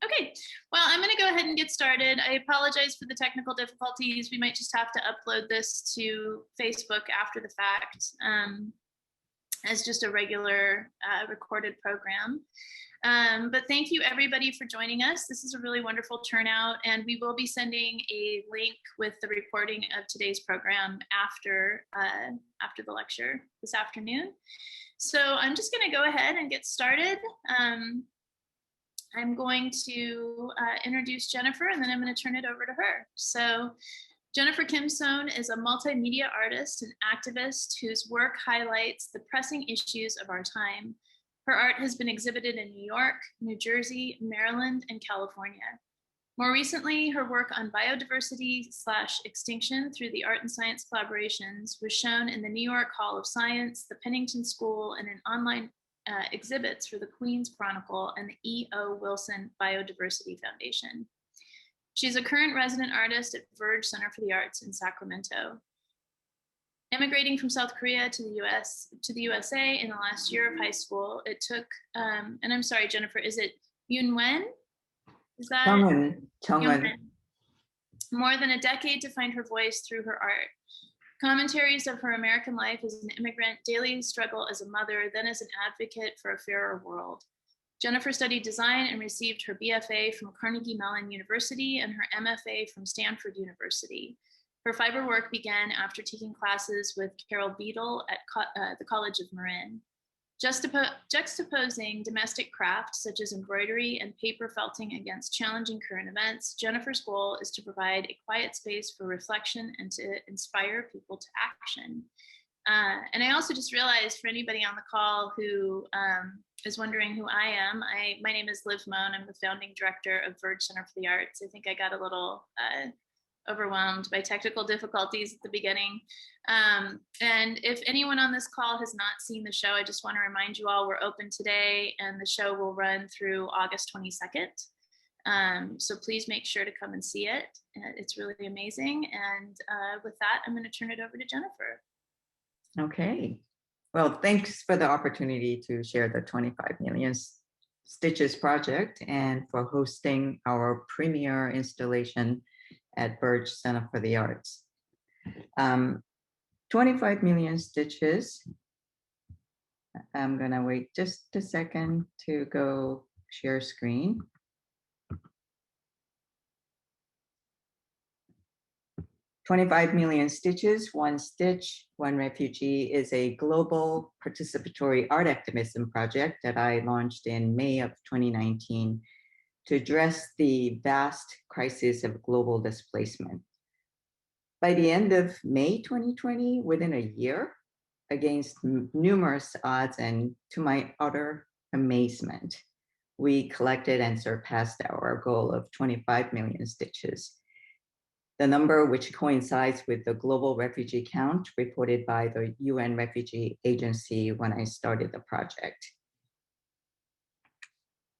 Okay, well, I'm going to go ahead and get started. I apologize for the technical difficulties. We might just have to upload this to Facebook after the fact as just a regular recorded program. But thank you everybody for joining us. This is a really wonderful turnout, and we will be sending a link with the recording of today's program after the lecture this afternoon. So I'm just going to go ahead and get started. I'm going to introduce Jennifer, and then I'm going to turn it over to her. So Jennifer Kim Sohn is a multimedia artist and activist whose work highlights the pressing issues of our time. Her art has been exhibited in New York, New Jersey, Maryland, and California. More recently, her work on biodiversity/extinction through the art and science collaborations was shown in the New York Hall of Science, the Pennington School, and in online exhibits for the Queens Chronicle and the E.O. Wilson Biodiversity Foundation. She's a current resident artist at Verge Center for the Arts in Sacramento. Immigrating from South Korea to the USA in the last year of high school, it took, and I'm sorry, Jennifer, is it Yunwen? Is that Chongwen. More than a decade to find her voice through her art. Commentaries of her American life as an immigrant, daily struggle as a mother, then as an advocate for a fairer world. Jennifer studied design and received her BFA from Carnegie Mellon University and her MFA from Stanford University. Her fiber work began after taking classes with Carol Beadle at the College of Marin. Juxtaposing domestic craft such as embroidery and paper felting against challenging current events, Jennifer's goal is to provide a quiet space for reflection and to inspire people to action. And I also just realized, for anybody on the call who is wondering who I am, my name is Liv Moe, and I'm the founding director of Verge Center for the Arts. I think I got a little overwhelmed by technical difficulties at the beginning. And if anyone on this call has not seen the show, I just want to remind you all we're open today, and the show will run through August 22nd. So please make sure to come and see it. It's really amazing. And with that, I'm going to turn it over to Jennifer. Okay. Well, thanks for the opportunity to share the 25 Million Stitches project and for hosting our premiere installation at Verge Center for the Arts. 25 Million Stitches. I'm gonna wait just a second to go share screen. "25 Million Stitches, One Stitch, One Refugee" is a global participatory art activism project that I launched in May of 2019 to address the vast crisis of global displacement. By the end of May 2020, within a year, against numerous odds and to my utter amazement, we collected and surpassed our goal of 25 million stitches. The number, which coincides with the global refugee count reported by the UN Refugee Agency when I started the project.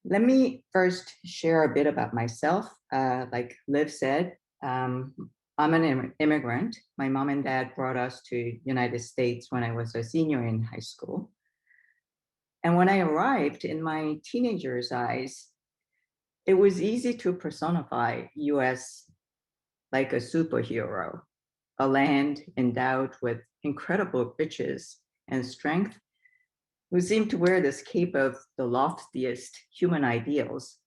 Let me first share a bit about myself. Like Liv said, I'm an immigrant. My mom and dad brought us to United States when I was a senior in high school. And when I arrived, in my teenager's eyes, it was easy to personify US like a superhero, a land endowed with incredible riches and strength, who seemed to wear this cape of the loftiest human ideals,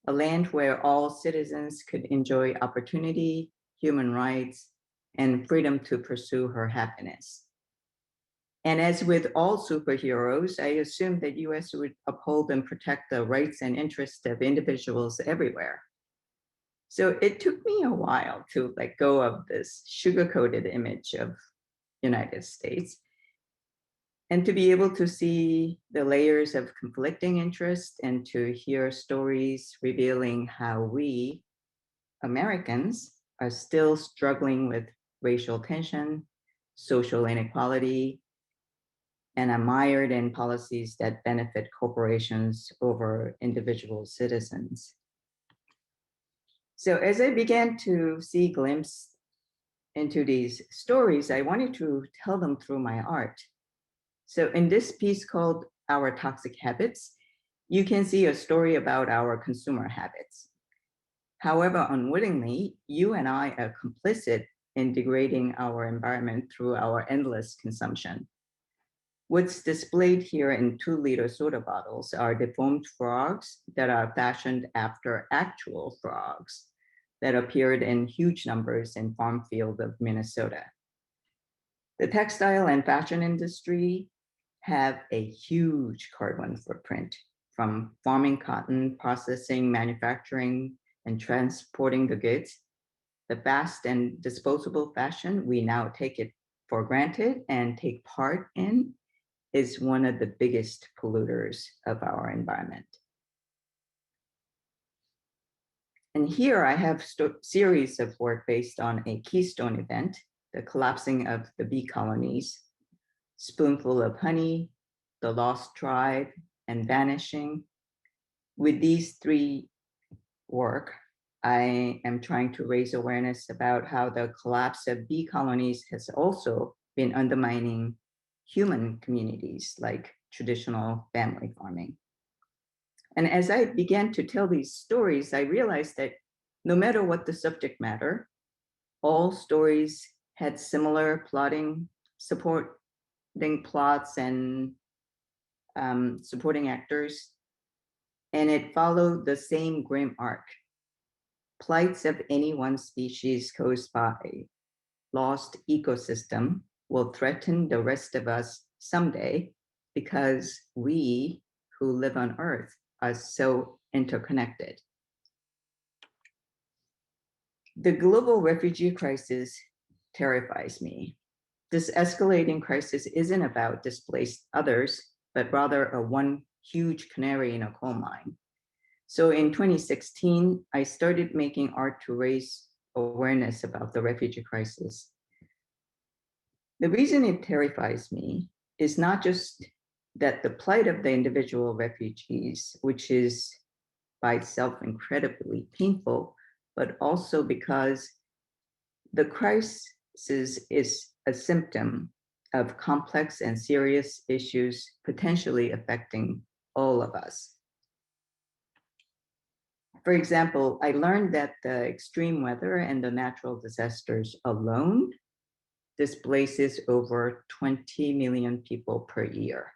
a land where all citizens could enjoy opportunity, human rights, and freedom to pursue her happiness. And as with all superheroes, I assumed that US would uphold and protect the rights and interests of individuals everywhere. So it took me a while to let go of this sugar-coated image of United States and to be able to see the layers of conflicting interests and to hear stories revealing how we, Americans, are still struggling with racial tension, social inequality, and are mired in policies that benefit corporations over individual citizens. So as I began to see glimpses into these stories, I wanted to tell them through my art. So in this piece called Our Toxic Habits, You can see a story about our consumer habits. However, unwittingly, you and I are complicit in degrading our environment through our endless consumption. What's displayed here in 2-liter soda bottles are deformed frogs that are fashioned after actual frogs that appeared in huge numbers in farm field of Minnesota. The textile and fashion industry have a huge carbon footprint, from farming cotton, processing, manufacturing, and transporting the goods. The fast and disposable fashion we now take it for granted and take part in is one of the biggest polluters of our environment. And here I have a series of work based on a keystone event, the collapsing of the bee colonies, Spoonful of Honey, The Lost Tribe, and Vanishing. With these 3 work, I am trying to raise awareness about how the collapse of bee colonies has also been undermining human communities like traditional family farming. And as I began to tell these stories, I realized that no matter what the subject matter, all stories had similar supporting plots and supporting actors, and it followed the same grim arc. Plights of any one species caused by lost ecosystem will threaten the rest of us someday because we who live on Earth are so interconnected. The global refugee crisis terrifies me. This escalating crisis isn't about displaced others, but rather a one huge canary in a coal mine. So in 2016, I started making art to raise awareness about the refugee crisis. The reason it terrifies me is not just that the plight of the individual refugees, which is by itself incredibly painful, but also because the crisis is a symptom of complex and serious issues potentially affecting all of us. For example, I learned that the extreme weather and the natural disasters alone displaces over 20 million people per year.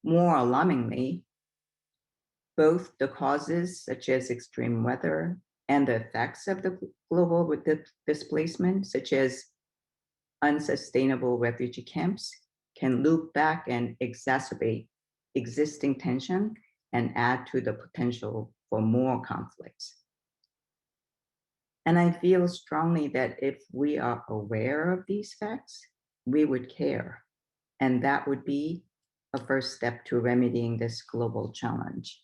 More alarmingly, both the causes, such as extreme weather, and the effects of the global displacement, such as unsustainable refugee camps, can loop back and exacerbate existing tension and add to the potential for more conflicts. And I feel strongly that if we are aware of these facts, we would care. And that would be a first step to remedying this global challenge.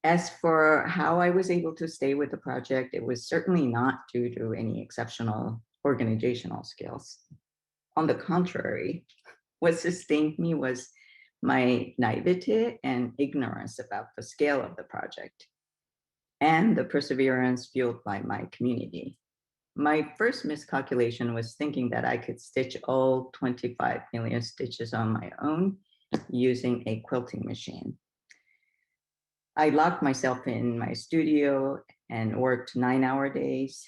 As for how I was able to stay with the project, it was certainly not due to any exceptional organizational skills. On the contrary, what sustained me was my naivete and ignorance about the scale of the project and the perseverance fueled by my community. My first miscalculation was thinking that I could stitch all 25 million stitches on my own using a quilting machine. I locked myself in my studio and worked 9-hour days.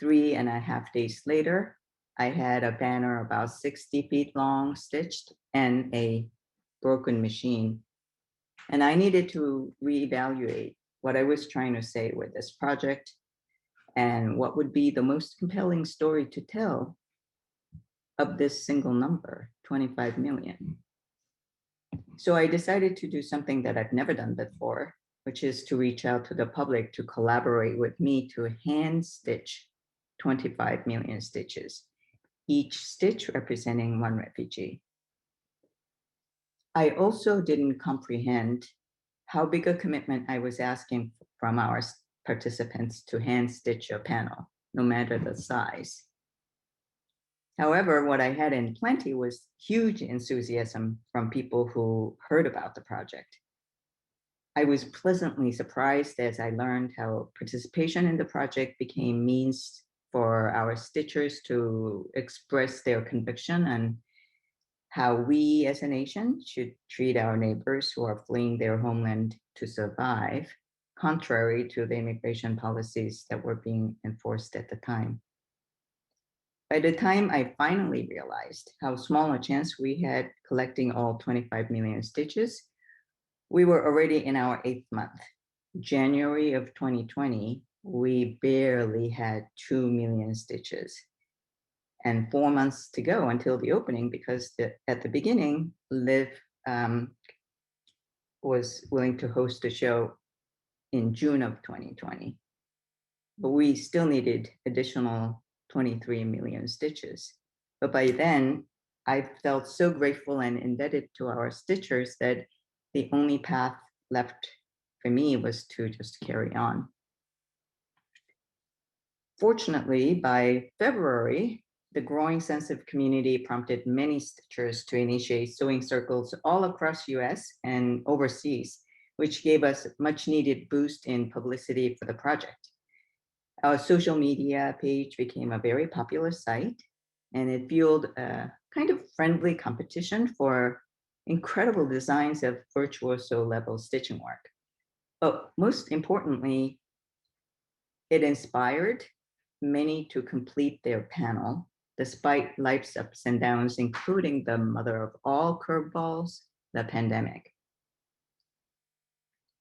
3.5 days later, I had a banner about 60 feet long stitched and a broken machine. And I needed to reevaluate what I was trying to say with this project and what would be the most compelling story to tell of this single number, 25 million. So I decided to do something that I've never done before, which is to reach out to the public to collaborate with me to hand stitch 25 million stitches, each stitch representing one refugee. I also didn't comprehend how big a commitment I was asking from our participants to hand stitch a panel, no matter the size. However, what I had in plenty was huge enthusiasm from people who heard about the project. I was pleasantly surprised as I learned how participation in the project became means for our stitchers to express their conviction and how we as a nation should treat our neighbors who are fleeing their homeland to survive, contrary to the immigration policies that were being enforced at the time. By the time I finally realized how small a chance we had collecting all 25 million stitches, we were already in our 8th month. January of 2020, we barely had 2 million stitches. And 4 months to go until the opening, because at the beginning, Liv was willing to host a show in June of 2020. But we still needed additional 23 million stitches. But by then, I felt so grateful and indebted to our stitchers that the only path left for me was to just carry on. Fortunately, by February, the growing sense of community prompted many stitchers to initiate sewing circles all across US and overseas, which gave us much needed boost in publicity for the project. Our social media page became a very popular site, and it fueled a kind of friendly competition for incredible designs of virtuoso level stitching work. But most importantly, it inspired many to complete their panel, despite life's ups and downs, including the mother of all curveballs, the pandemic.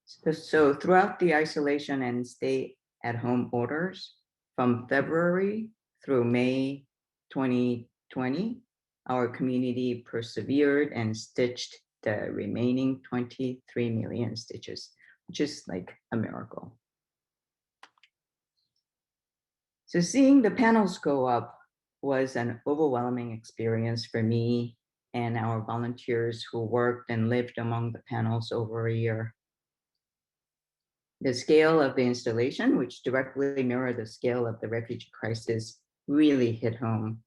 So throughout the isolation and stay-at-home orders, from February through May 2020, our community persevered and stitched the remaining 23 million stitches, which is like a miracle. So seeing the panels go up was an overwhelming experience for me and our volunteers who worked and lived among the panels over a year. The scale of the installation, which directly mirrored the scale of the refugee crisis, really hit home.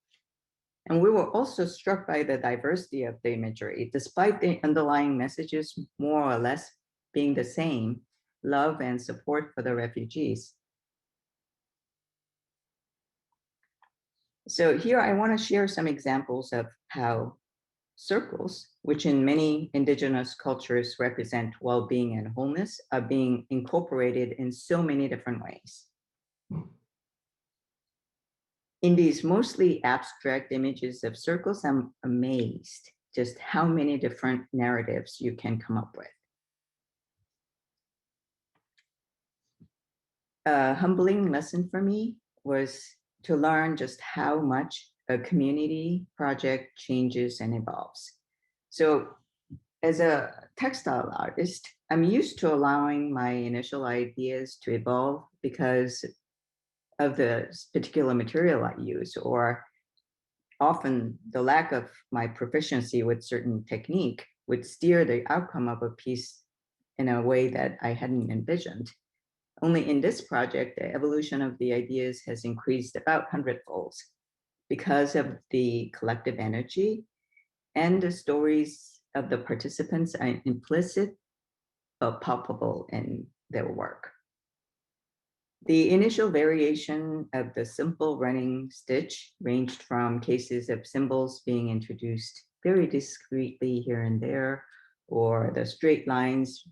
And we were also struck by the diversity of the imagery, despite the underlying messages more or less being the same: love and support for the refugees. So here I want to share some examples of how circles, which in many indigenous cultures represent well-being and wholeness, are being incorporated in so many different ways. In these mostly abstract images of circles, I'm amazed just how many different narratives you can come up with. A humbling lesson for me was to learn just how much a community project changes and evolves. So as a textile artist, I'm used to allowing my initial ideas to evolve because of the particular material I use, or often the lack of my proficiency with certain technique would steer the outcome of a piece in a way that I hadn't envisioned. Only in this project, the evolution of the ideas has increased about 100-fold because of the collective energy, and the stories of the participants are implicit but palpable in their work. The initial variation of the simple running stitch ranged from cases of symbols being introduced very discreetly here and there, or the straight lines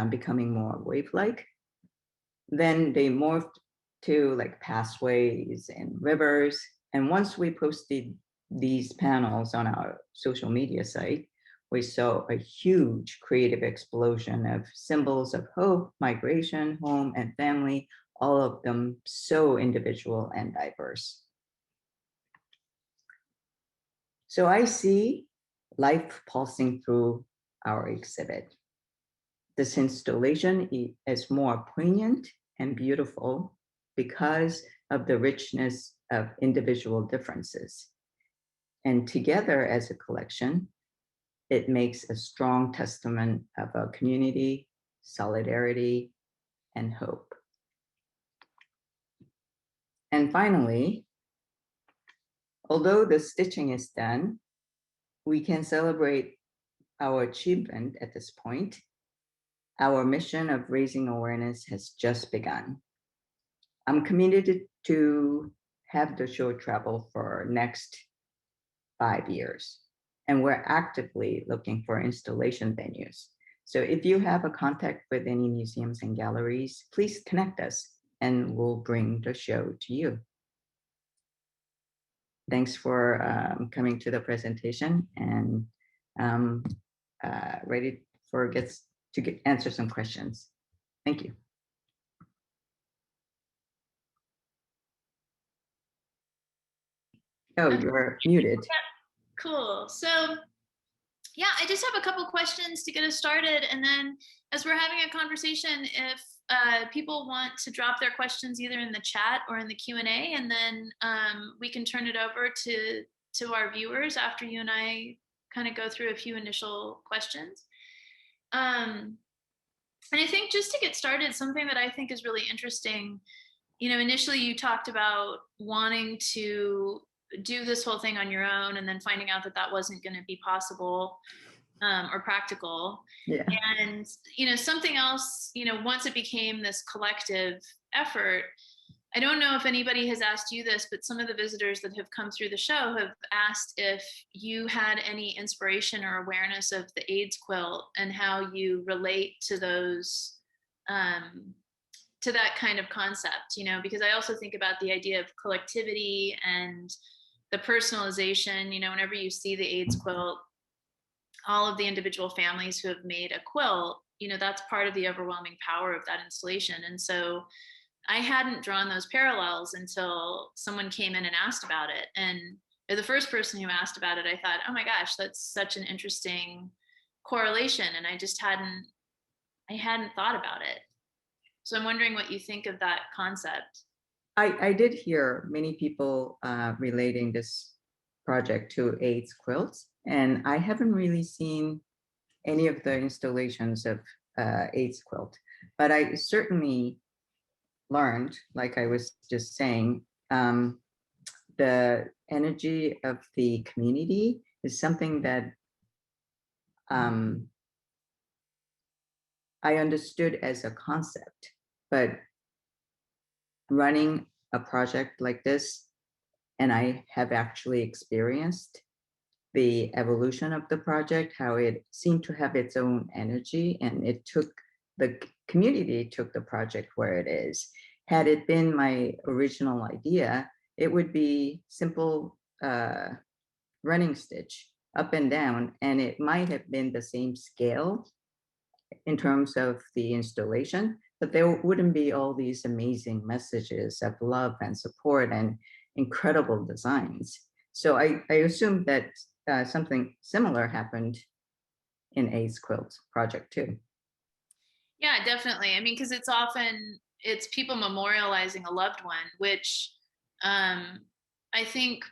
becoming more wave-like. Then they morphed to like pathways and rivers. And once we posted these panels on our social media site, we saw a huge creative explosion of symbols of hope, migration, home, and family, all of them so individual and diverse. So I see life pulsing through our exhibit. This installation is more poignant and beautiful because of the richness of individual differences. And together as a collection, it makes a strong testament of a community, solidarity, and hope. And finally, although the stitching is done, we can celebrate our achievement at this point. Our mission of raising awareness has just begun. I'm committed to have the show travel for next 5 years. and we're actively looking for installation venues. So if you have a contact with any museums and galleries, please connect us and we'll bring the show to you. Thanks for coming to the presentation, and ready for answer some questions. Thank you. Oh, you're muted. Cool. So yeah, I just have a couple questions to get us started. And then as we're having a conversation, if people want to drop their questions either in the chat or in the Q&A, and then we can turn it over to our viewers after you and I kind of go through a few initial questions. And I think just to get started, something that I think is really interesting, you know, initially you talked about wanting to do this whole thing on your own and then finding out that that wasn't going to be possible or practical. Yeah. And, you know, something else, you know, once it became this collective effort, I don't know if anybody has asked you this, but some of the visitors that have come through the show have asked if you had any inspiration or awareness of the AIDS quilt and how you relate to those, to that kind of concept, you know, because I also think about the idea of collectivity and the personalization. You know, whenever you see the AIDS quilt, all of the individual families who have made a quilt, you know, that's part of the overwhelming power of that installation. And so I hadn't drawn those parallels until someone came in and asked about it. And the first person who asked about it, I thought, oh my gosh, that's such an interesting correlation. And I hadn't thought about it. So I'm wondering what you think of that concept. I did hear many people relating this project to AIDS quilts, and I haven't really seen any of the installations of AIDS quilt, but I certainly learned, like I was just saying, the energy of the community is something that I understood as a concept, but running a project like this, and I have actually experienced the evolution of the project, how it seemed to have its own energy, and the community took the project where it is. Had it been my original idea, it would be simple running stitch up and down, and it might have been the same scale in terms of the installation, but there wouldn't be all these amazing messages of love and support and incredible designs. So I assume that something similar happened in AIDS quilt project too. Yeah, definitely. I mean, because it's people memorializing a loved one, which I think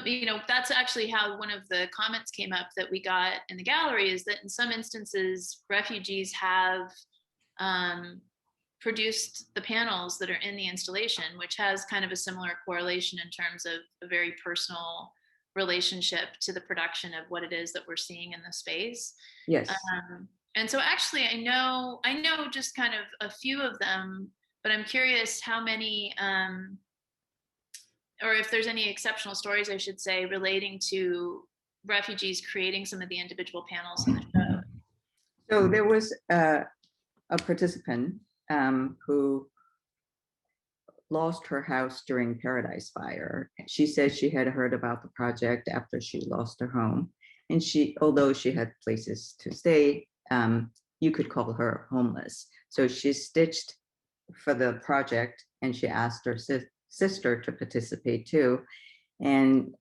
you know, that's actually how one of the comments came up that we got in the gallery, is that in some instances, refugees have produced the panels that are in the installation, which has kind of a similar correlation in terms of a very personal relationship to the production of what it is that we're seeing in the space. Yes. And so actually I know just kind of a few of them, but I'm curious how many, or if there's any exceptional stories, I should say, relating to refugees creating some of the individual panels in the show. So there was a participant who lost her house during Paradise Fire. She said she had heard about the project after she lost her home. And although she had places to stay, you could call her homeless. So she stitched for the project, and she asked her sister to participate too. And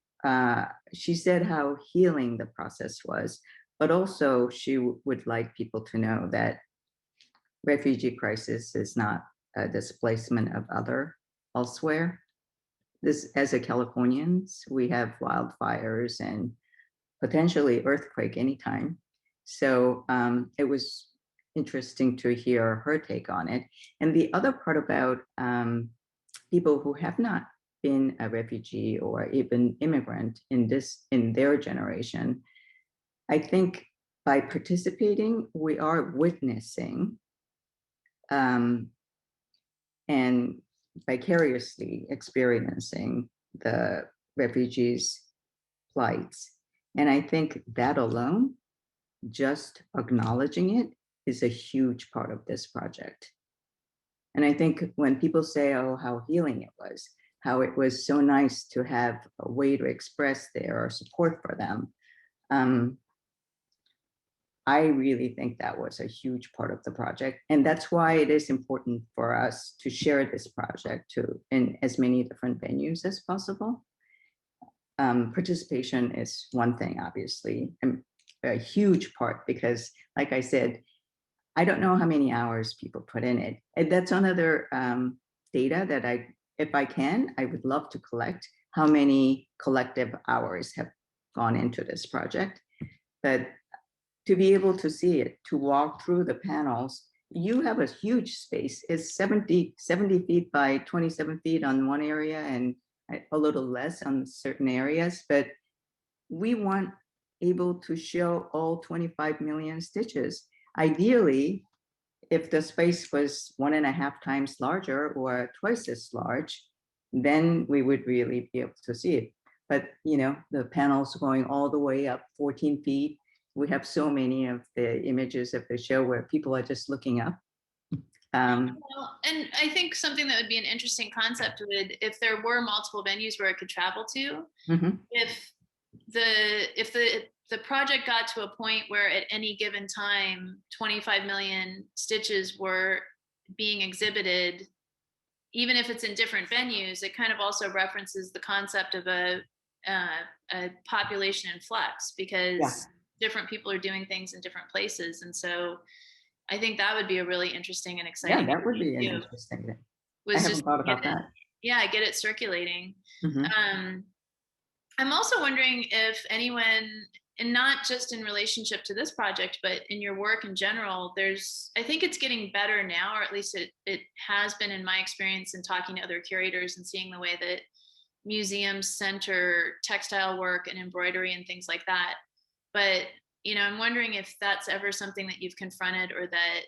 she said how healing the process was, but also she would like people to know that refugee crisis is not a displacement of elsewhere. This, as a Californians, we have wildfires and potentially earthquake anytime. So it was interesting to hear her take on it. And the other part about people who have not been a refugee or even immigrant in their generation, I think by participating, we are witnessing and vicariously experiencing the refugees' plights. And I think that alone, just acknowledging it, is a huge part of this project. And I think when people say, oh, how healing it was, how it was so nice to have a way to express their support for them, I really think that was a huge part of the project. And that's why it is important for us to share this project in as many different venues as possible. Participation is one thing, obviously, and a huge part, because like I said, I don't know how many hours people put in it. And that's another data that if I can, I would love to collect how many collective hours have gone into this project. But to be able to see it, to walk through the panels, you have a huge space. It's 70 feet by 27 feet on one area and a little less on certain areas, but we want able to show all 25 million stitches. Ideally, if the space was 1.5 times larger or twice as large, then we would really be able to see it. But the panels going all the way up 14 feet. We have so many of the images of the show where people are just looking up. Well, and I think something that would be an interesting concept would, if there were multiple venues where it could travel to, if the project got to a point where at any given time 25 million stitches were being exhibited, even if it's in different venues, it kind of also references the concept of a population in flux, because different people are doing things in different places. And so I think that would be a really interesting and exciting. Yeah, that would be an interesting thing. Was I haven't just thought about that. Yeah, get it circulating. I'm also wondering if anyone, and not just in relationship to this project, but in your work in general, I think it's getting better now, or at least it has been in my experience in talking to other curators and seeing the way that museums center textile work and embroidery and things like that. But I'm wondering if that's ever something that you've confronted, or that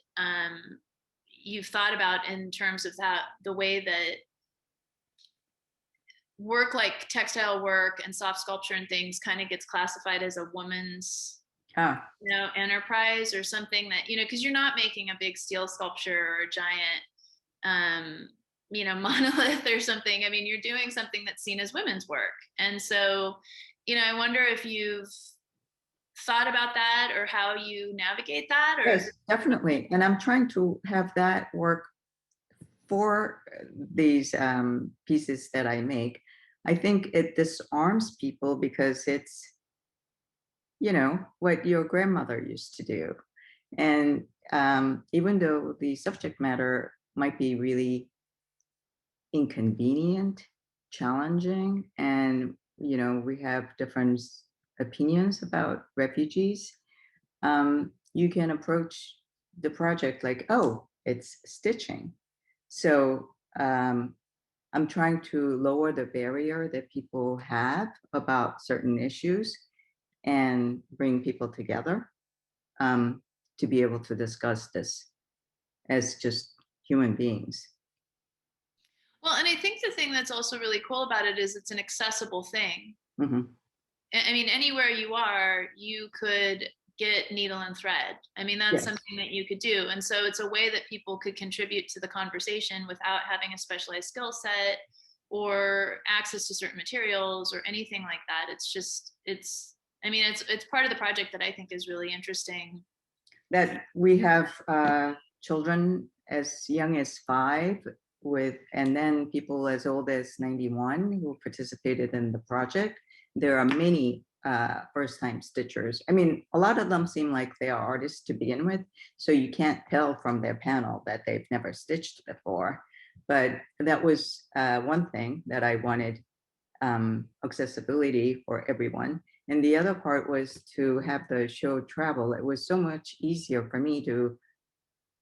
you've thought about in terms of the way that work like textile work and soft sculpture and things kind of gets classified as a woman's enterprise, or something that, because you're not making a big steel sculpture or a giant monolith or something. I mean, you're doing something that's seen as women's work. And so, I wonder if you've thought about that, or how you navigate that. Or yes, definitely. And I'm trying to have that work for these pieces that I make. I think it disarms people, because it's what your grandmother used to do. And even though the subject matter might be really inconvenient, challenging, and we have different opinions about refugees, you can approach the project like, oh, it's stitching. So I'm trying to lower the barrier that people have about certain issues and bring people together to be able to discuss this as just human beings. Well, and I think the thing that's also really cool about it is it's an accessible thing. I mean, anywhere you are, you could get needle and thread. I mean, that's something that you could do. And so it's a way that people could contribute to the conversation without having a specialized skill set or access to certain materials or anything like that. It's part of the project that I think is really interesting. That we have children as young as 5 and then people as old as 91 who participated in the project. There are many first-time stitchers. I mean, a lot of them seem like they are artists to begin with, so you can't tell from their panel that they've never stitched before. But that was one thing that I wanted, accessibility for everyone. And the other part was to have the show travel. It was so much easier for me to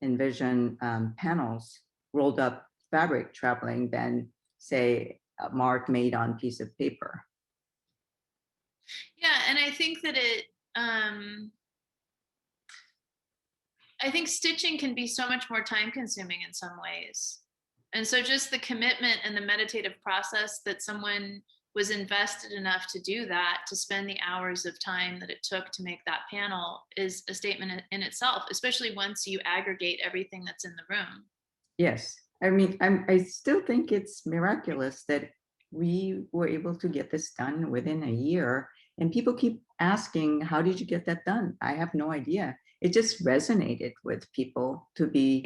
envision panels, rolled up fabric traveling than, say, a mark made on a piece of paper. Yeah, and I think that I think stitching can be so much more time consuming in some ways. And so just the commitment and the meditative process that someone was invested enough to do that, to spend the hours of time that it took to make that panel, is a statement in itself, especially once you aggregate everything that's in the room. Yes. I mean, I still think it's miraculous that we were able to get this done within a year. And people keep asking, how did you get that done? I have no idea. It just resonated with people to be,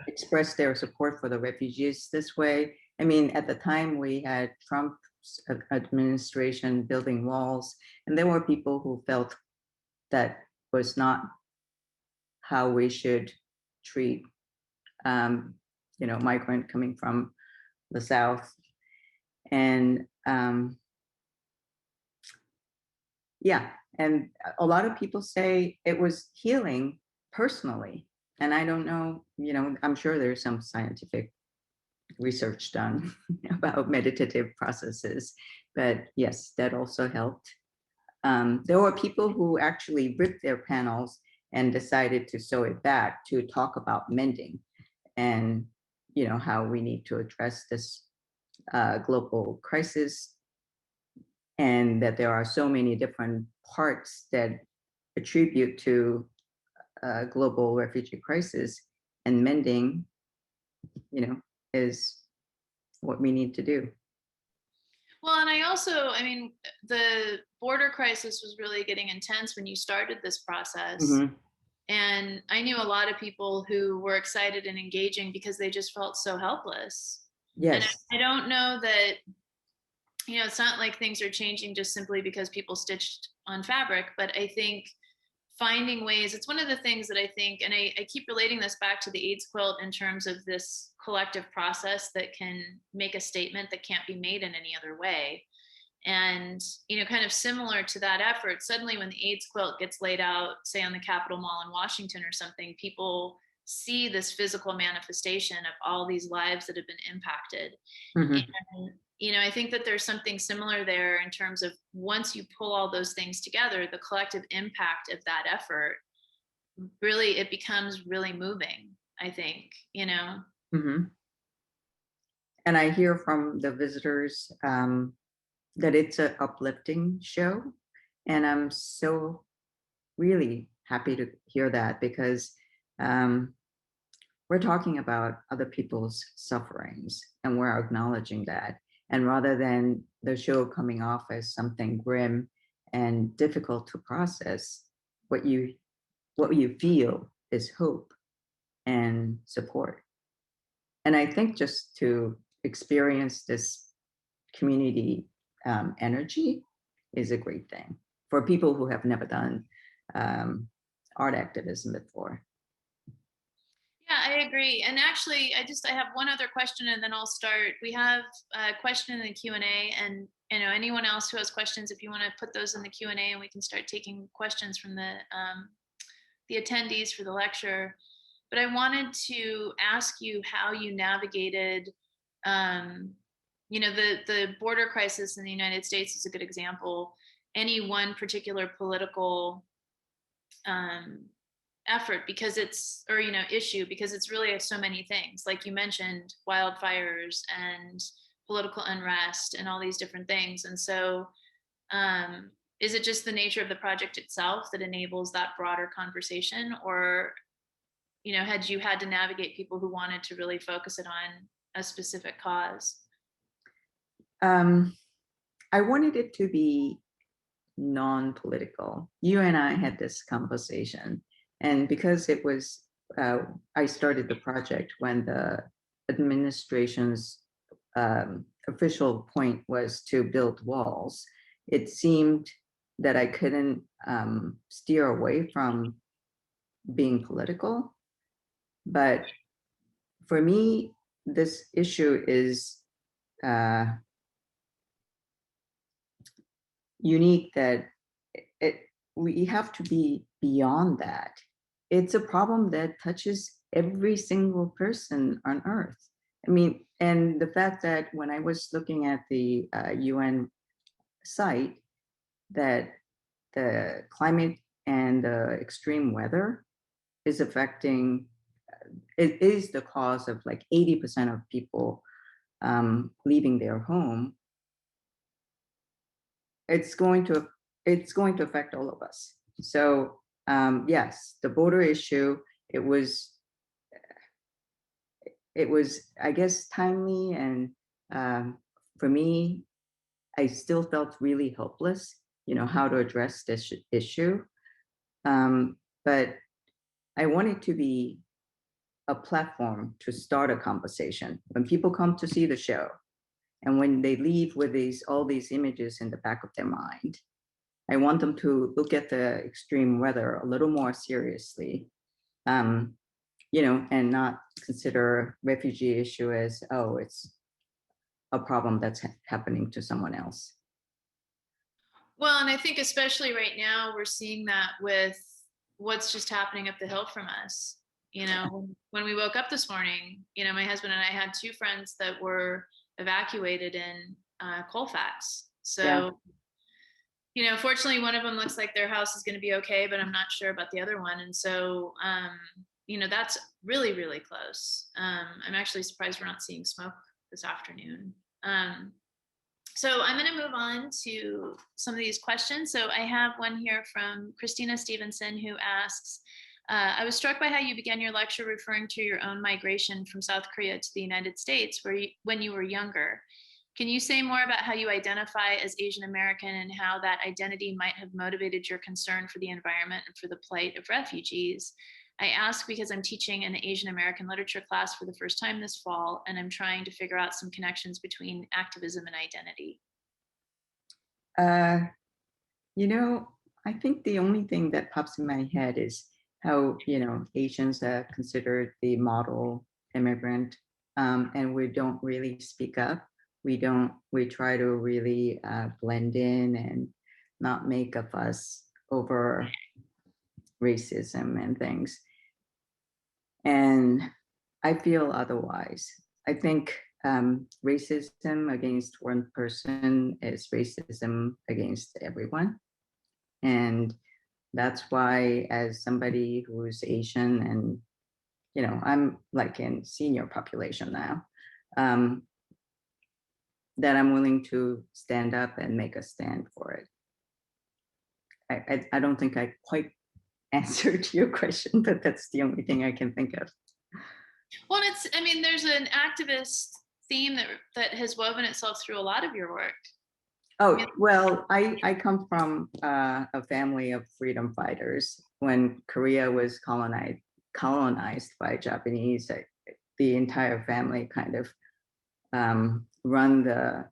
express their support for the refugees this way. I mean, at the time we had Trump's administration building walls, and there were people who felt that was not how we should treat, migrant coming from the South. And yeah, and a lot of people say it was healing personally. And I don't know, I'm sure there's some scientific research done about meditative processes, but yes, that also helped. There were people who actually ripped their panels and decided to sew it back to talk about mending and how we need to address this global crisis, and that there are so many different parts that attribute to global refugee crisis, and mending, is what we need to do. Well, and I mean, the border crisis was really getting intense when you started this process. Mm-hmm. And I knew a lot of people who were excited and engaging because they just felt so helpless. Yes. And I don't know that, it's not like things are changing just simply because people stitched on fabric, but I think finding ways, it's one of the things that I think, and I keep relating this back to the AIDS quilt in terms of this collective process that can make a statement that can't be made in any other way. And, kind of similar to that effort, suddenly when the AIDS quilt gets laid out, say on the Capitol Mall in Washington or something, people see this physical manifestation of all these lives that have been impacted. Mm-hmm. And, I think that there's something similar there in terms of once you pull all those things together, the collective impact of that effort, really, it becomes really moving, I think, Mm-hmm. And I hear from the visitors that it's an uplifting show. And I'm so really happy to hear that, because we're talking about other people's sufferings and we're acknowledging that. And rather than the show coming off as something grim and difficult to process, what you feel is hope and support. And I think just to experience this community energy is a great thing for people who have never done art activism before. Yeah, I agree. And actually, I have one other question, and then I'll start. We have a question in the Q&A, and anyone else who has questions, if you want to put those in the Q&A, and we can start taking questions from the attendees for the lecture. But I wanted to ask you how you navigated, the border crisis in the United States is a good example. Any one particular political effort, because issue, because it's really so many things, like you mentioned, wildfires and political unrest and all these different things. And so is it just the nature of the project itself that enables that broader conversation, or had you had to navigate people who wanted to really focus it on a specific cause? I wanted it to be non-political. You and I had this conversation, and because it was, I started the project when the administration's official point was to build walls, it seemed that I couldn't steer away from being political. But for me, this issue is unique, that we have to be beyond that. It's a problem that touches every single person on Earth. I mean, and the fact that when I was looking at the UN site, that the climate and the extreme weather is affecting, it is the cause of like 80% of people leaving their home, it's going to affect all of us. So yes, the border issue, it was, I guess, timely, and for me, I still felt really helpless, how to address this issue. But I want it to be a platform to start a conversation. When people come to see the show, and when they leave with all these images in the back of their mind, I want them to look at the extreme weather a little more seriously, and not consider refugee issue as, oh, it's a problem that's happening to someone else. Well, and I think especially right now, we're seeing that with what's just happening up the hill from us. When we woke up this morning, my husband and I had two friends that were evacuated in Colfax. So, fortunately, one of them looks like their house is going to be okay, but I'm not sure about the other one. And so, that's really, really close. I'm actually surprised we're not seeing smoke this afternoon. So I'm going to move on to some of these questions. So I have one here from Christina Stevenson, who asks, I was struck by how you began your lecture referring to your own migration from South Korea to the United States when you were younger. Can you say more about how you identify as Asian American and how that identity might have motivated your concern for the environment and for the plight of refugees? I ask because I'm teaching an Asian American literature class for the first time this fall, and I'm trying to figure out some connections between activism and identity. I think the only thing that pops in my head is how, Asians are considered the model immigrant, and we don't really speak up. We try to really blend in and not make a fuss over racism and things. And I feel otherwise. I think racism against one person is racism against everyone. And that's why, as somebody who's Asian, and I'm like in senior population now, that I'm willing to stand up and make a stand for it. I don't think I quite answered your question, but that's the only thing I can think of. Well, there's an activist theme that has woven itself through a lot of your work. Oh, well, I come from a family of freedom fighters. When Korea was colonized by Japanese, the entire family kind of run the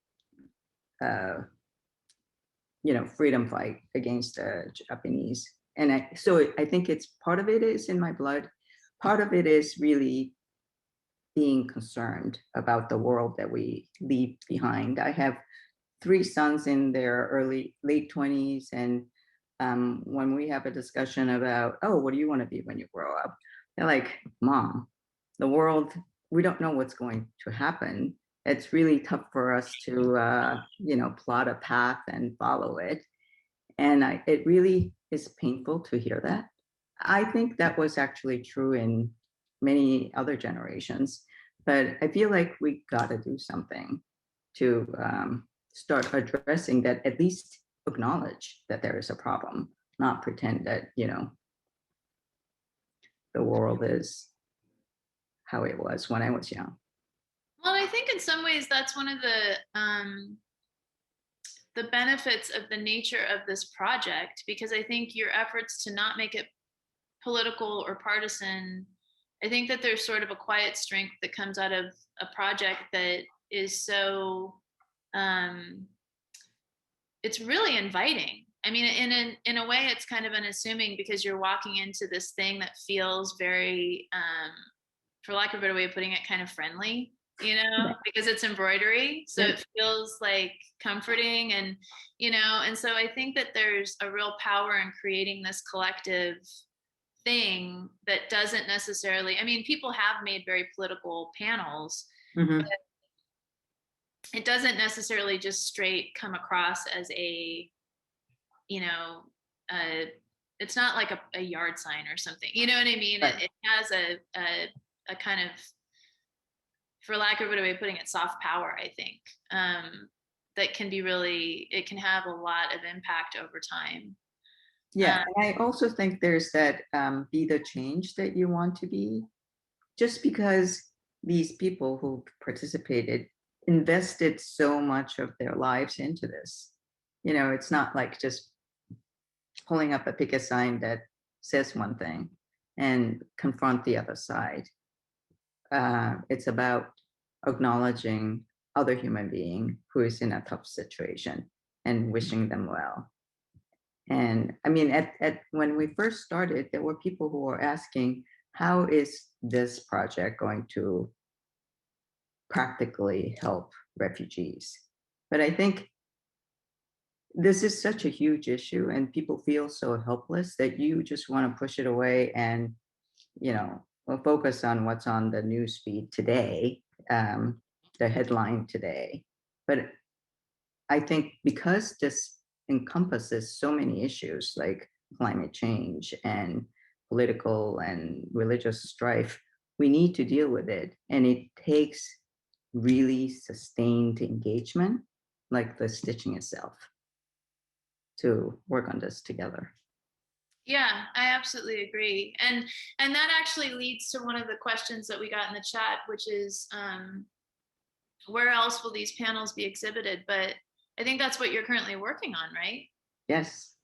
freedom fight against the Japanese. And so I think it's part of it is in my blood. Part of it is really being concerned about the world that we leave behind. I have 3 sons in their late 20s. And when we have a discussion about, oh, what do you want to be when you grow up? They're like, Mom, the world, we don't know what's going to happen. It's really tough for us to, plot a path and follow it. And it really is painful to hear that. I think that was actually true in many other generations, but I feel like we got to do something to start addressing that, at least acknowledge that there is a problem, not pretend that, the world is how it was when I was young. Well, I think in some ways that's one of the benefits of the nature of this project, because I think your efforts to not make it political or partisan, I think that there's sort of a quiet strength that comes out of a project that is so, it's really inviting. In a way, it's kind of unassuming because you're walking into this thing that feels very, for lack of a better way of putting it, kind of friendly, because it's embroidery. So it feels like comforting and so I think that there's a real power in creating this collective thing that doesn't necessarily, people have made very political panels, Mm-hmm. but it doesn't necessarily just straight come across as it's not like a yard sign or something, you know what I mean? Right. It has a kind of for lack of a better way of putting it, soft power, I think, that can be really, it can have a lot of impact over time. Yeah, and I also think there's that be the change that you want to be. Just because these people who participated invested so much of their lives into this. You know, it's not like just pulling up a picket sign that says one thing and confront the other side. It's about acknowledging other human being who is in a tough situation and wishing them well. And I mean, at when we first started, there were people who were asking, how is this project going to practically help refugees? But I think this is such a huge issue and people feel so helpless that you just want to push it away and, you know, we'll focus on what's on the news feed today, the headline today. But I think because this encompasses so many issues like climate change and political and religious strife, we need to deal with it. And it takes really sustained engagement, like the stitching itself, to work on this together. Yeah, I absolutely agree. And that actually leads to one of the questions that we got in the chat, which is where else will these panels be exhibited? But I think that's what you're currently working on, right? Yes.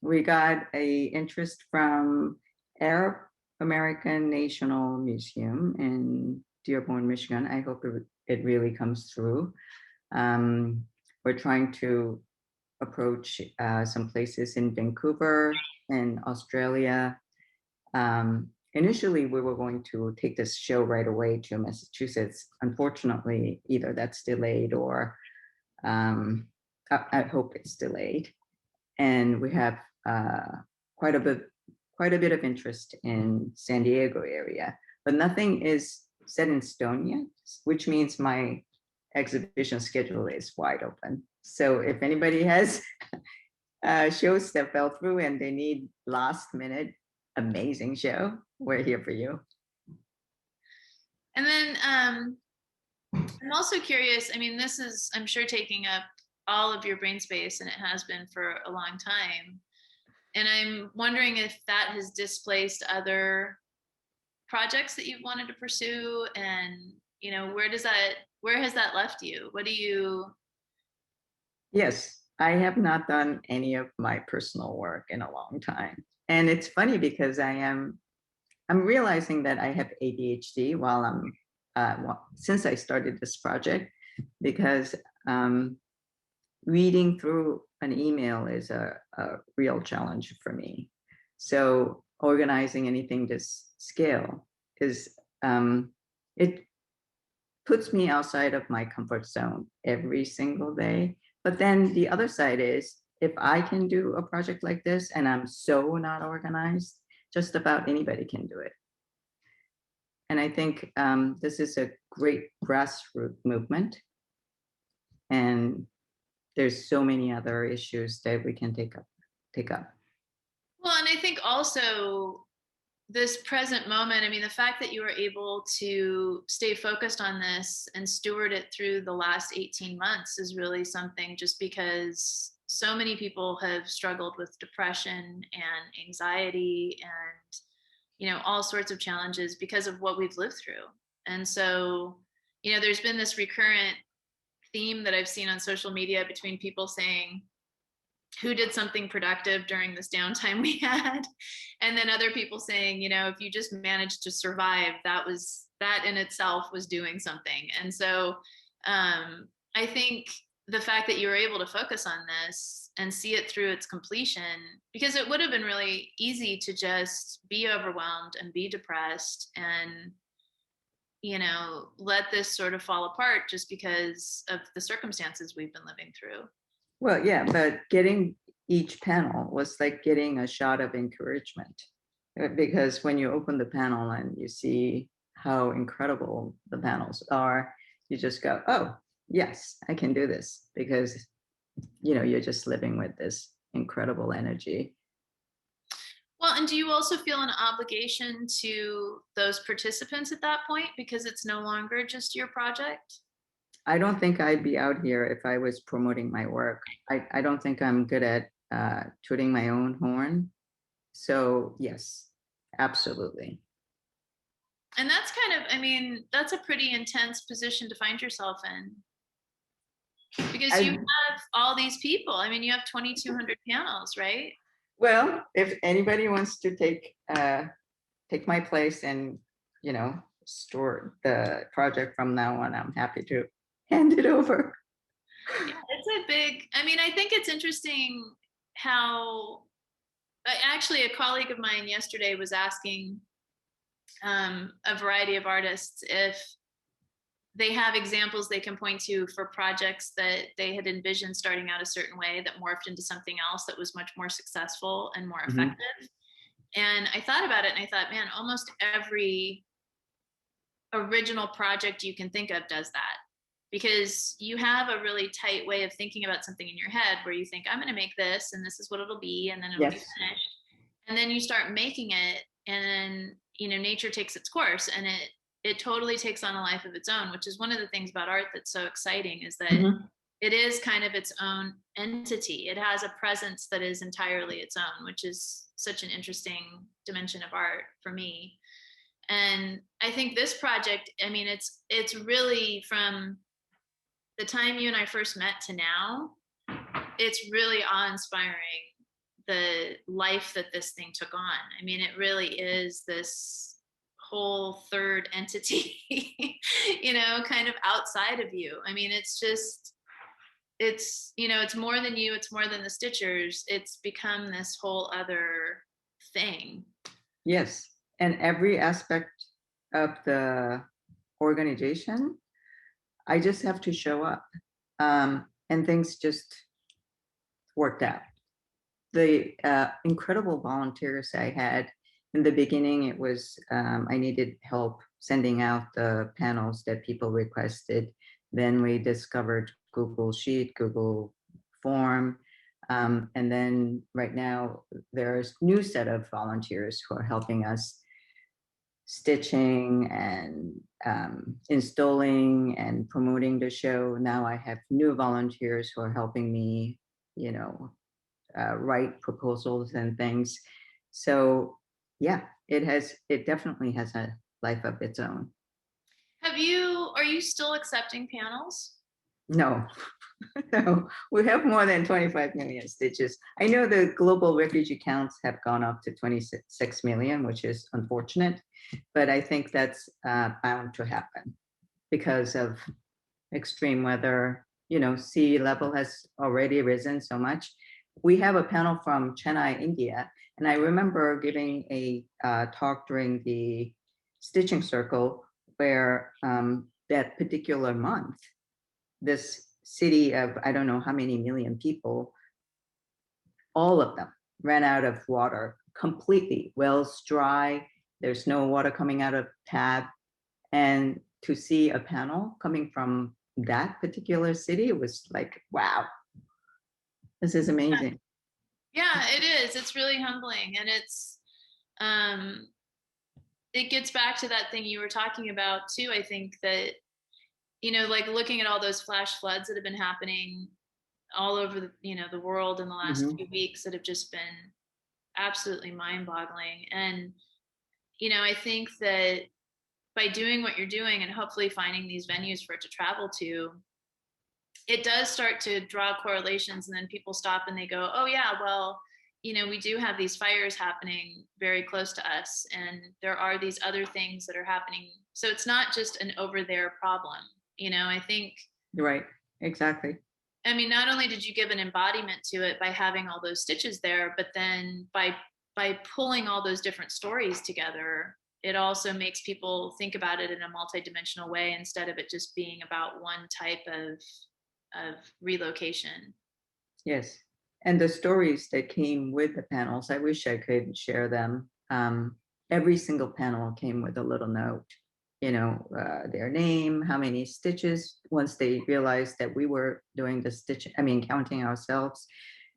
We got a interest from Arab American National Museum in Dearborn, Michigan. I hope it really comes through. We're trying to approach some places in Vancouver and Australia. Initially, we were going to take this show right away to Massachusetts. Unfortunately, either that's delayed or I hope it's delayed. And we have quite a bit of interest in San Diego area, but nothing is set in stone yet, which means my exhibition schedule is wide open. So if anybody has shows that fell through and they need last minute amazing show, we're here for you. And then I'm also curious, I mean, this is, I'm sure, taking up all of your brain space, and it has been for a long time. And I'm wondering if that has displaced other projects that you've wanted to pursue, and, you know, where has that left you? What do you? Yes, I have not done any of my personal work in a long time. And it's funny because I'm realizing that I have ADHD while since I started this project, because reading through an email is a real challenge for me. So organizing anything this scale is, it puts me outside of my comfort zone every single day. But then the other side is, if I can do a project like this and I'm so not organized, just about anybody can do it. And I think this is a great grassroots movement. And there's so many other issues that we can take up. Well, and I think also this present moment, I mean, the fact that you were able to stay focused on this and steward it through the last 18 months is really something, just because so many people have struggled with depression and anxiety and, you know, all sorts of challenges because of what we've lived through. And so, you know, there's been this recurrent theme that I've seen on social media between people saying, who did something productive during this downtime we had? And then other people saying, you know, if you just managed to survive, that in itself was doing something. And so I think the fact that you were able to focus on this and see it through its completion, because it would have been really easy to just be overwhelmed and be depressed and, you know, let this sort of fall apart just because of the circumstances we've been living through. Well, yeah, but getting each panel was like getting a shot of encouragement, because when you open the panel and you see how incredible the panels are, you just go, oh, yes, I can do this, because, you know, you're just living with this incredible energy. Well, and do you also feel an obligation to those participants at that point because it's no longer just your project? I don't think I'd be out here if I was promoting my work. I don't think I'm good at tooting my own horn. So yes, absolutely. And that's kind of, I mean, that's a pretty intense position to find yourself in because you I have all these people. I mean, you have 2,200 panels, right? Well, if anybody wants to take my place and store the project from now on, I'm happy to hand it over. Yeah, it's a big, I mean, I think it's interesting how actually a colleague of mine yesterday was asking a variety of artists if they have examples they can point to for projects that they had envisioned starting out a certain way that morphed into something else that was much more successful and more Mhm. effective. And I thought about it and I thought, man, almost every original project you can think of does that because you have a really tight way of thinking about something in your head where you think, I'm going to make this and this is what it'll be, and then it'll be Yes. finished. And then you start making it, and then, nature takes its course and it totally takes on a life of its own, which is one of the things about art that's so exciting is that Mhm. it is kind of its own entity. It has a presence that is entirely its own, which is such an interesting dimension of art for me. And I think this project, I mean, it's really from the time you and I first met to now, it's really awe-inspiring the life that this thing took on. I mean, it really is this whole third entity, kind of outside of you. I mean, it's just it's more than you, it's more than the stitchers. It's become this whole other thing. Yes. And every aspect of the organization, I just have to show up. And things just worked out. The incredible volunteers I had in the beginning, it was I needed help sending out the panels that people requested. Then we discovered Google Sheet, Google Form. And then right now there's new set of volunteers who are helping us stitching and installing and promoting the show. Now I have new volunteers who are helping me, you know, write proposals and things. So yeah, it definitely has a life of its own. Are you still accepting panels? No, no, we have more than 25 million stitches. I know the global refugee counts have gone up to 26 million, which is unfortunate, but I think that's bound to happen because of extreme weather. Sea level has already risen so much. We have a panel from Chennai, India, and I remember giving a talk during the stitching circle where that particular month, this city of I don't know how many million people, all of them ran out of water completely. Wells dry, there's no water coming out of tap. And to see a panel coming from that particular city was like, wow, this is amazing. Yeah, it is. It's really humbling, and um it gets back to that thing you were talking about too. I think that like looking at all those flash floods that have been happening all over the world in the last Mhm. few weeks that have just been absolutely mind-boggling. And I think that by doing what you're doing and hopefully finding these venues for it to travel to, it does start to draw correlations, and then people stop and they go, oh yeah, well, we do have these fires happening very close to us, and there are these other things that are happening. So it's not just an over there problem. I think, Right, exactly. I mean, not only did you give an embodiment to it by having all those stitches there, but then by pulling all those different stories together, it also makes people think about it in a multidimensional way instead of it just being about one type of relocation. Yes. And the stories that came with the panels, I wish I could share them. Every single panel came with a little note, their name, how many stitches, once they realized that we were doing the stitch, I mean, counting ourselves.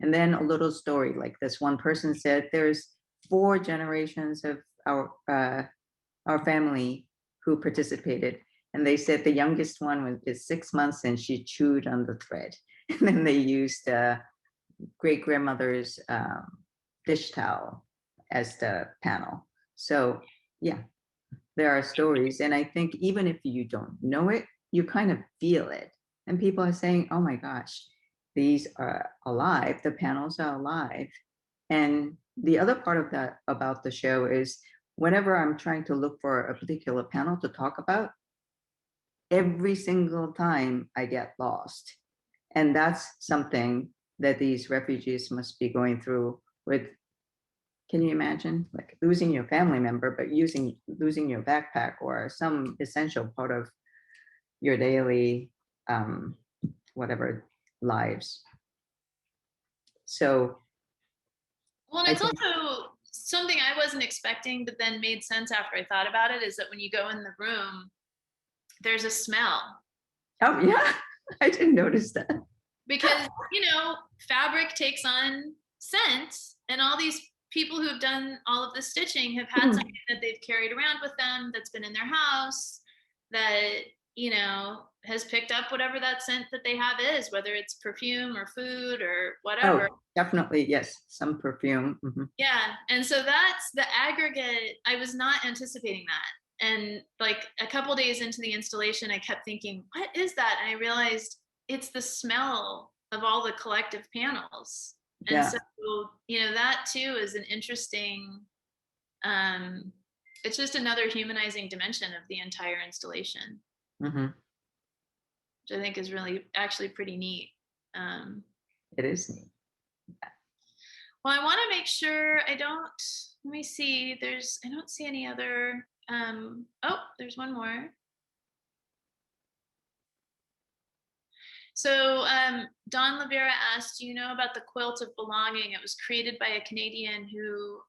And then a little story like this one person said, there's 4 generations of our family who participated. And they said the youngest one is 6 months and she chewed on the thread. And then they used great grandmother's dish towel as the panel. So yeah, there are stories. And I think even if you don't know it, you kind of feel it. And people are saying, oh my gosh, these are alive. The panels are alive. And the other part of that about the show is whenever I'm trying to look for a particular panel to talk about, every single time I get lost. And that's something that these refugees must be going through with. Can you imagine like losing your family member, but losing your backpack or some essential part of your daily whatever lives. So well, and it's also something I wasn't expecting, but then made sense after I thought about it, is that when you go in the room, there's a smell. Oh yeah, I didn't notice that. Because, fabric takes on scent, and all these people who have done all of the stitching have had something that they've carried around with them that's been in their house that, has picked up whatever that scent that they have is, whether it's perfume or food or whatever. Oh, definitely, yes, some perfume. Yeah, and so that's the aggregate. I was not anticipating that. And like a couple days into the installation, I kept thinking, what is that? And I realized it's the smell of all the collective panels. And Yeah. so, that too is an interesting, it's just another humanizing dimension of the entire installation, which I think is really actually pretty neat. It is neat. Well, I want to make sure let me see, I don't see any other, there's one more. So Don Lavera asked, do you know about the Quilt of Belonging? It was created by a Canadian who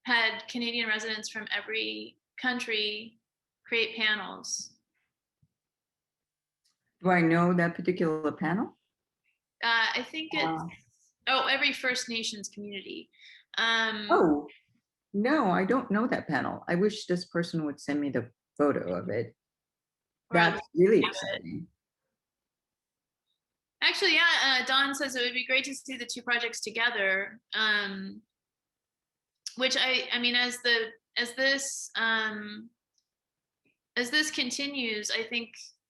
had Canadian residents from every country create panels. Do I know that particular panel? I think it's, every First Nations community. Oh, no, I don't know that panel. I wish this person would send me the photo of it. That's really exciting. Actually, yeah, Don says it would be great to see the 2 projects together. Which I mean, as this continues, I think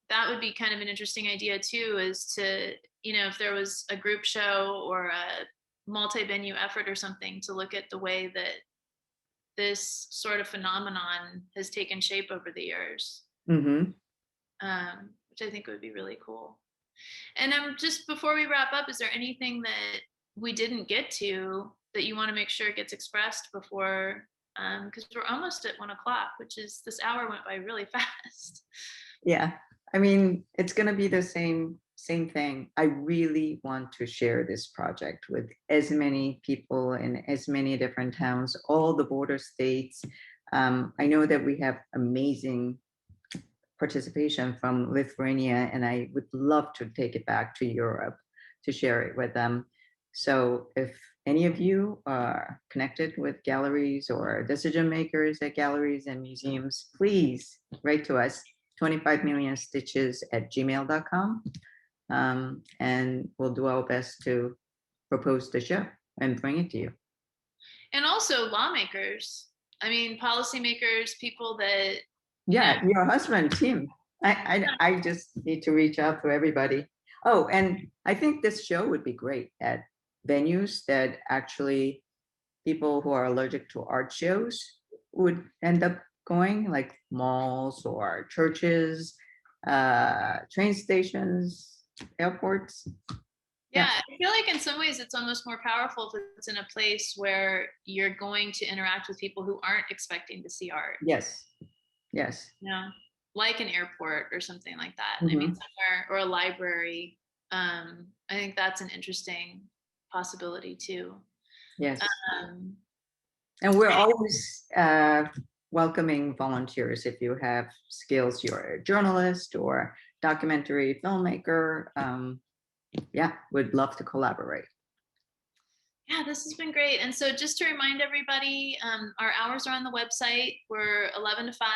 that would be kind of an interesting idea too, is to, if there was a group show or a multi-venue effort or something, to look at the way that this sort of phenomenon has taken shape over the years, which I think would be really cool. And just before we wrap up, is there anything that we didn't get to that you want to make sure gets expressed before, because we're almost at 1 o'clock, which is, this hour went by really fast. Yeah, I mean, it's going to be the same thing. I really want to share this project with as many people in as many different towns, all the border states. I know that we have amazing participation from Lithuania, and I would love to take it back to Europe to share it with them. So if any of you are connected with galleries or decision makers at galleries and museums, please write to us, 25millionstitches@gmail.com. And we'll do our best to propose the show and bring it to you. And also lawmakers, policymakers, people that, yeah, your husband, Tim. I just need to reach out to everybody. Oh, and I think this show would be great at venues that actually people who are allergic to art shows would end up going, like malls or churches, train stations, airports. Yeah, I feel like in some ways it's almost more powerful if it's in a place where you're going to interact with people who aren't expecting to see art. Yes. Like an airport or something like that. I mean, somewhere, or a library. I think that's an interesting possibility too. Yes. And we're always welcoming volunteers. If you have skills, you're a journalist or documentary filmmaker, would love to collaborate. Yeah, this has been great. And so just to remind everybody, our hours are on the website. We're 11 to 5,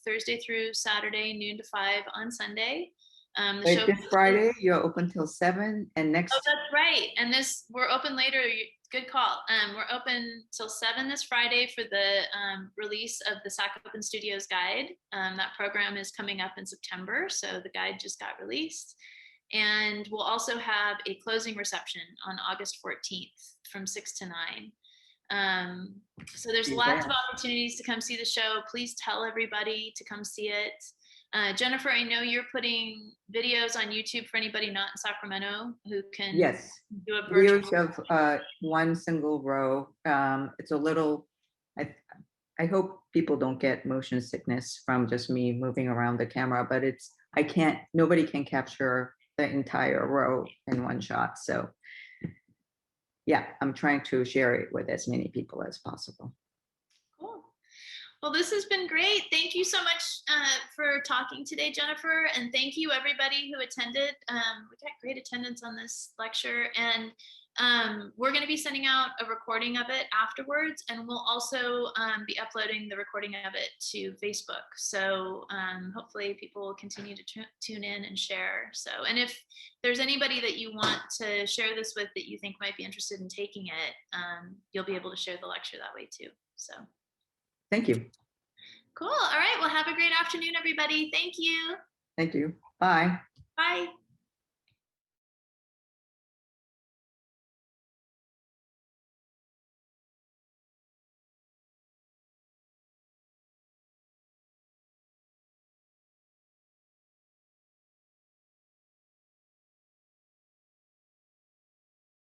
Thursday through Saturday, noon to 5 on Sunday. The Wait, show. this Friday, you're open till 7, and Oh, next, that's right. And we're open later. Good call. We're open till 7 this Friday for the release of the Sac Open Studios guide. That program is coming up in September, so the guide just got released. And we'll also have a closing reception on August 14th from 6 to 9. So there's be lots of there. opportunities to come see the show. Please tell everybody to come see it. Jennifer, I know you're putting videos on YouTube for anybody not in Sacramento who can Yes, do a virtual. views of one single row. It's a little, I hope people don't get motion sickness from just me moving around the camera, but nobody can capture the entire row in one shot. So yeah, I'm trying to share it with as many people as possible. Cool. Well, this has been great. Thank you so much for talking today, Jennifer. And thank you everybody who attended. We got great attendance on this lecture. And we're going to be sending out a recording of it afterwards. And we'll also be uploading the recording of it to Facebook. So hopefully people will continue to tune in and share. So, and if there's anybody that you want to share this with that you think might be interested in taking it, you'll be able to share the lecture that way too. So. Thank you. Cool. All right. Well, have a great afternoon, everybody. Thank you. Thank you. Bye. Bye.